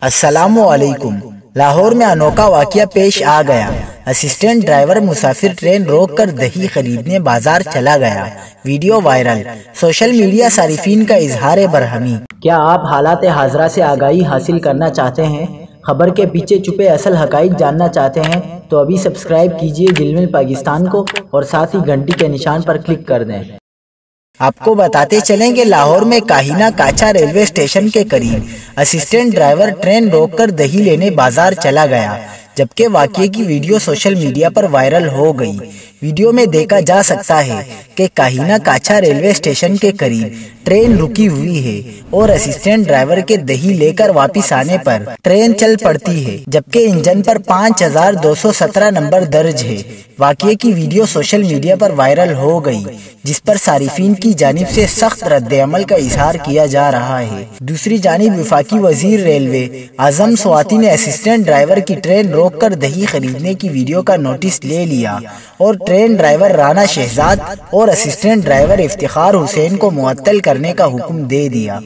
السلام علیکم۔ لاہور میں انوکھا واقعہ پیش آ گیا۔ اسسٹنٹ ڈرائیور مسافر ٹرین روک کر دہی خریدنے بازار چلا گیا۔ Video viral. سوشل میڈیا صارفین کا اظہار برہمی۔ کیا آپ حالات حاضرہ سے آگاہی حاصل کرنا چاہتے ہیں؟ خبر کے پیچھے چھپے اصل حقائق جاننا چاہتے ہیں تو ابھی سبسکرائب کیجئے جلمل پاکستان کو اور ساتھ ہی گھنٹی کے نشان پر کلک کر دیں۔ آپ کو بتاتے چلیں کہ لاہور میں کاہینہ کاچا ریلوے اسٹیشن کے قریب اسسٹنٹ ڈرائیور ٹرین روک کر دہی لینے بازار چلا گیا، جبکہ واقعے کی ویڈیو سوشل میڈیا پر وائرل ہو گئی۔ ویڈیو میں دیکھا جا سکتا ہے کہ کاہینہ کاچا ریلوے اسٹیشن کے قریب ٹرین رکی ہوئی ہے اور اسسٹنٹ ڈرائیور کے دہی لے کر واپس آنے پر ٹرین چل پڑتی ہے، جبکہ انجن پر 5217 نمبر درج ہے۔ واقعے کی ویڈیو سوشل میڈیا پر وائرل ہو گئی، جس پر صارفین کی جانب سے سخت رد عمل کا اظہار کیا جا رہا ہے۔ دوسری جانب وفاقی وزیر ریلوے اعظم سواتی نے اسسٹنٹ ڈرائیور کی ٹرین روک کر دہی خریدنے کی ویڈیو کا نوٹس لے لیا اور ٹرین ڈرائیور رانا شہزاد اور اسسٹنٹ ڈرائیور افتخار حسین کو معطل کرنے کا حکم دے دیا۔